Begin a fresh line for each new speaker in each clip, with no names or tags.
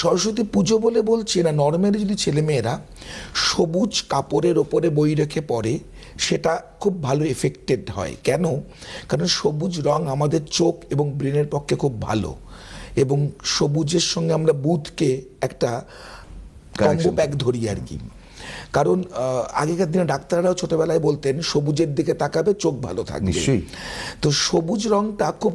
সরস্বতী পুজো বলে বলছি না, নর্মালি যদি ছেলেমেয়েরা সবুজ কাপড়ের ওপরে বই রেখে পড়ে সেটা খুব ভালো এফেক্টেড হয়। কেন? কারণ সবুজ রং আমাদের চোখ এবং ব্রেনের পক্ষে খুব ভালো, এবং সবুজের সঙ্গে আমরা বুধকে একটা কম্বো প্যাক ধরি আর কি। কারণ আগেকার দিনে ডাক্তাররাও ছোটবেলায় বলতেন সবুজের দিকে তাকাবে চোখ ভালো থাকবে। তো সবুজ রংটা খুব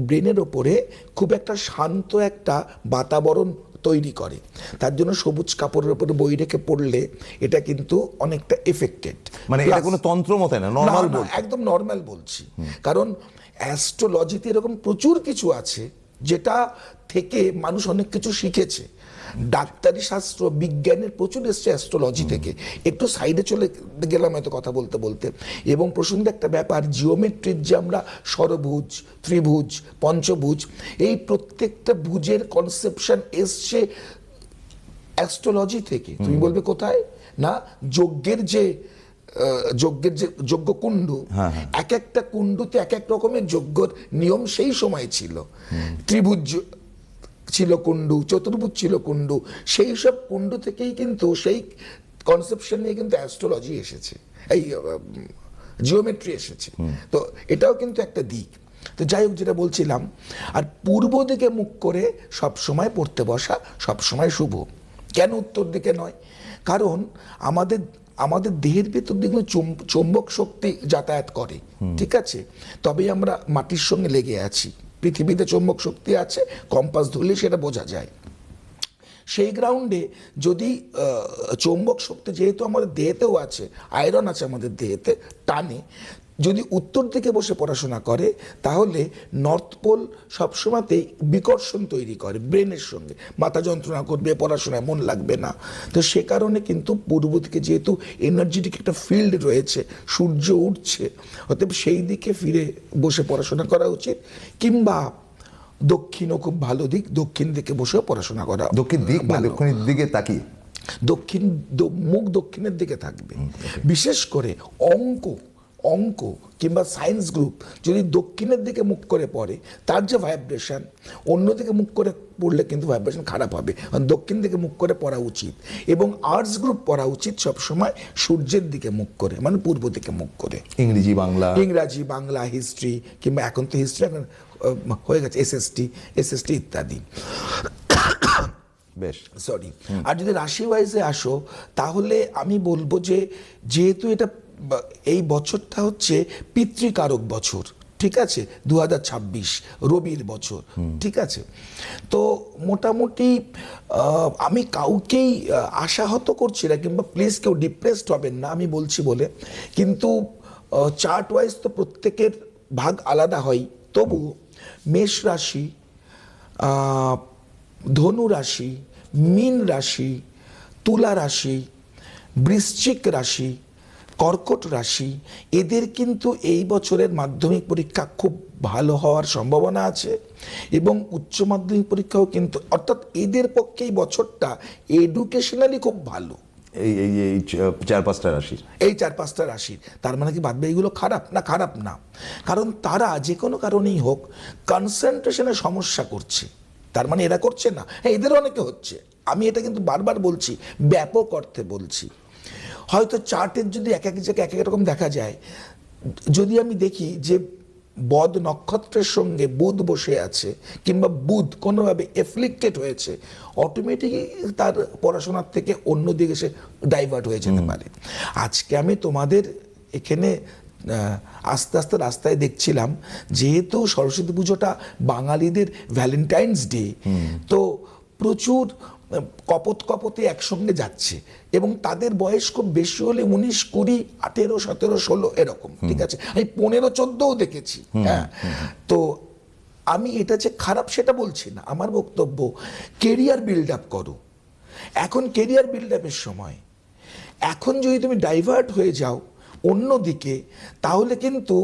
ব্রেনের ওপরে খুব একটা শান্ত একটা বাতাবরণ তৈরি করে। তার জন্য সবুজ কাপড়ের উপরে বই রেখে পড়লে এটা কিন্তু অনেকটা এফেক্টেড।
মানে এটা কোনো তন্ত্র মতে না, নরমাল বলছি,
একদম নরমাল বলছি। কারণ অ্যাস্ট্রোলজিতে এরকম প্রচুর কিছু আছে যেটা থেকে মানুষ অনেক কিছু শিখেছে। ডাক্তারি শাস্ত্র বিজ্ঞানের প্রচুর এসছে অ্যাস্ট্রোলজি থেকে। একটু সাইডে চলে গেলাম হয়তো কথা বলতে বলতে। এবং প্রসঙ্গে একটা ব্যাপার, জিওমেট্রির যে আমরা ষড়ভুজ, ত্রিভুজ, পঞ্চভুজ, এই প্রত্যেকটা ভুজের কনসেপশন এসছে অ্যাস্ট্রোলজি থেকে। তুমি বলবে কোথায়? না, যজ্ঞের যে যজ্ঞ কুণ্ডু, এক একটা কুণ্ডুতে এক এক রকমের যজ্ঞর নিয়ম সেই সময় ছিল। ত্রিভুজ ছিল কুণ্ডু, চতুর্ভুজ ছিল কুণ্ডু, সেই সব কুণ্ডু থেকেই কিন্তু সেই কনসেপশন নিয়ে কিন্তু অ্যাস্ট্রোলজি এসেছে, এই জিওমেট্রি এসেছে। তো এটাও কিন্তু একটা দিক। তো যাই হোক, যেটা বলছিলাম, আর পূর্ব দিকে মুখ করে সবসময় পড়তে বসা সবসময় শুভ। কেন উত্তর দিকে নয়? কারণ আমাদের দেহের ভেতর দিকে চৌম্বক শক্তি যাতায়াত করে, ঠিক আছে? তবেই আমরা মাটির সঙ্গে লেগে আছি। পৃথিবীতে চৌম্বক শক্তি আছে, কম্পাস ধরলে সেটা বোঝা যায়। সেই গ্রাউন্ডে যদি চৌম্বক শক্তি যেহেতু আমাদের দেহেতেও আছে, আয়রন আছে আমাদের দেহেতে, টানে, যদি উত্তর দিকে বসে পড়াশোনা করে তাহলে নর্থ পোল সবসময়তেই বিকর্ষণ তৈরি করে ব্রেনের সঙ্গে, মাথা যন্ত্রণা করবে, পড়াশোনায় মন লাগবে না। তো সে কারণে কিন্তু পূর্ব দিকে যেহেতু এনার্জেটিক একটা ফিল্ড রয়েছে, সূর্য উঠছে, অতএব সেই দিকে ফিরে বসে পড়াশোনা করা উচিত। কিংবা দক্ষিণও খুব ভালো দিক, দক্ষিণ দিকে বসেও পড়াশোনা করা।
দক্ষিণ দিক বা দক্ষিণের দিকে তাকিয়ে
মুখ দক্ষিণের দিকে থাকবে। বিশেষ করে অঙ্ক কিংবা সায়েন্স গ্রুপ যদি দক্ষিণের দিকে মুখ করে পড়ে, তার যে ভাইব্রেশন, অন্যদিকে মুখ করে পড়লে কিন্তু ভাইব্রেশন খারাপ হবে। দক্ষিণ দিকে মুখ করে পড়া উচিত। এবং আর্টস গ্রুপ পড়া উচিত সবসময় সূর্যের দিকে মুখ করে, মানে পূর্ব দিকে মুখ করে।
ইংরেজি
বাংলা, হিস্ট্রি, কিংবা এখন তো হিস্ট্রি এখন হয়ে গেছে এসএসটি ইত্যাদি।
বেশ,
সরি। আর যদি রাশি ওয়াইজে আসো, তাহলে আমি বলবো যে যেহেতু এটা এই বছরটা হচ্ছে পিতৃকারক বছর, ঠিক আছে, 2026 রবির বছর, ঠিক আছে, তো মোটামুটি আমি কাউকেই আশাহত করছি না, কিংবা প্লিজ কেউ ডিপ্রেসড হবেন না আমি বলছি বলে, কিন্তু চার্ট ওয়াইজ তো প্রত্যেকের ভাগ আলাদা হয়। তবু মেষ রাশি, ধনু রাশি, মীন রাশি, তুলা রাশি, বৃশ্চিক রাশি, কর্কট রাশি, এদের কিন্তু এই বছরের মাধ্যমিক পরীক্ষা খুব ভালো হওয়ার সম্ভাবনা আছে। এবং উচ্চ মাধ্যমিক পরীক্ষাও কিন্তু, অর্থাৎ এদের পক্ষে এই বছরটা এডুকেশনালি খুব ভালো।
এই 4-5টা রাশির,
এই 4-5টা রাশির। তার মানে কি বাদ এইগুলো খারাপ না? খারাপ না, কারণ তারা যে কোনো কারণেই হোক কনসেন্ট্রেশনের সমস্যা করছে। তার মানে এরা করছে না, হ্যাঁ এদের অনেকে হচ্ছে। আমি এটা কিন্তু বারবার বলছি, ব্যাপক অর্থে বলছি। হয়তো চার্টের যদি এক এক জায়গায় এক এক রকম দেখা যায়, যদি আমি দেখি যে বদ নক্ষত্রের সঙ্গে বুধ বসে আছে, কিংবা বুধ কোনোভাবে এফ্লিক্টেড হয়েছে, অটোমেটিকই তার পড়াশোনার থেকে অন্য দিকে সে ডাইভার্ট হয়ে যেতে পারে। আজকে আমি তোমাদের এখানে আস্তে আস্তে রাস্তায় দেখছিলাম, যেহেতু সরস্বতী পুজোটা বাঙালিদের ভ্যালেন্টাইন্স ডে, তো প্রচুর কপতে একসঙ্গে যাচ্ছে, এবং তাদের বয়স খুব বেশি হলে 19, 20, 18, 17, 16 এরকম, ঠিক আছে, আমি 15, 14ও দেখেছি। হ্যাঁ, তো আমি এটা যে খারাপ সেটা বলছি না, আমার বক্তব্য কেরিয়ার বিল্ড আপ করো। এখন কেরিয়ার বিল্ড আপের সময়। এখন যদি তুমি ডাইভার্ট হয়ে যাও অন্যদিকে, তাহলে কিন্তু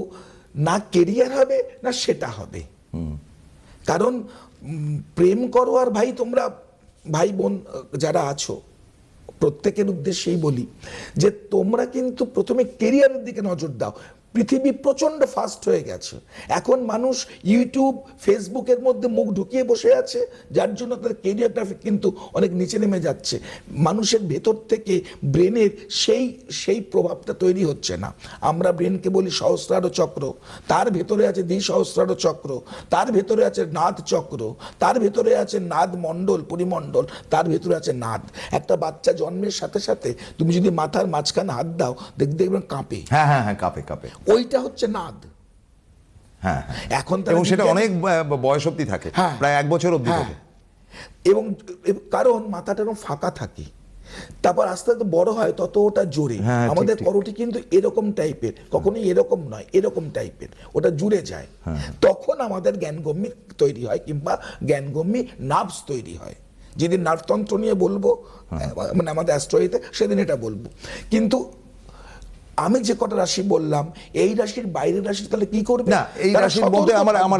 না কেরিয়ার হবে না সেটা হবে। কারণ প্রেম করো, আর ভাই তোমরা ভাই বোন যারা আছো প্রত্যেকের উদ্দেশ্যেই বলি যে তোমরা কিন্তু প্রথমে কেরিয়ারের দিকে নজর দাও। পৃথিবী প্রচণ্ড ফাস্ট হয়ে গেছে। এখন মানুষ ইউটিউব ফেসবুকের মধ্যে মুখ ঢুকিয়ে বসে আছে, যার জন্য তাদের কেরিয়ার ট্রাফিক কিন্তু অনেক নিচে নেমে যাচ্ছে। মানুষের ভেতর থেকে ব্রেনের সেই প্রভাবটা তৈরি হচ্ছে না। আমরা ব্রেনকে বলি সহস্রার চক্র, তার ভেতরে আছে দ্বিসহস্রার চক্র, তার ভেতরে আছে নাদ চক্র, তার ভেতরে আছে নাদ মণ্ডল পরিমণ্ডল, তার ভেতরে আছে নাদ। একটা বাচ্চা জন্মের সাথে সাথে তুমি যদি মাথার মাঝখানে হাত দাও দেখবেন কাঁপে।
হ্যাঁ হ্যাঁ হ্যাঁ, কাঁপে কাঁপে।
ওইটা হচ্ছে নাদ।
হ্যাঁ,
এখন তারা
এবং সেটা
বিজ্ঞান-
অনেক বয়স অবধি থাকে,
হ্যাঁ।
প্রায় 1 বছর অবধি
হ্যাঁ।
থাকে।
এবং কারণ মাথাটা এরকম ফাঁকা থাকে, তারপর আস্তে আস্তে বড় হয় তত ওটা জোরে।
হ্যাঁ, ঠিক,
আমাদের
ঠিক।
করোটি কিন্তু এরকম টাইপের, কখনোই এরকম নয়, এরকম টাইপের, ওটা জুড়ে যায়। তখন আমাদের জ্ঞানগম্যি তৈরি হয়, কিংবা জ্ঞানগম্যি নার্ভস তৈরি হয়। যেদিন নার্ভতন্ত্র নিয়ে বলবো, মানে আমাদের অ্যাস্ট্রোইতে, সেদিন এটা বলবো। কিন্তু আমি যে কটা রাশি বললাম, এই রাশির বাইরের রাশি তাহলে কি করবে?
না, এই
তারা
রাশির মধ্যে
সতর্ক
আমার
থাকবে।
আমার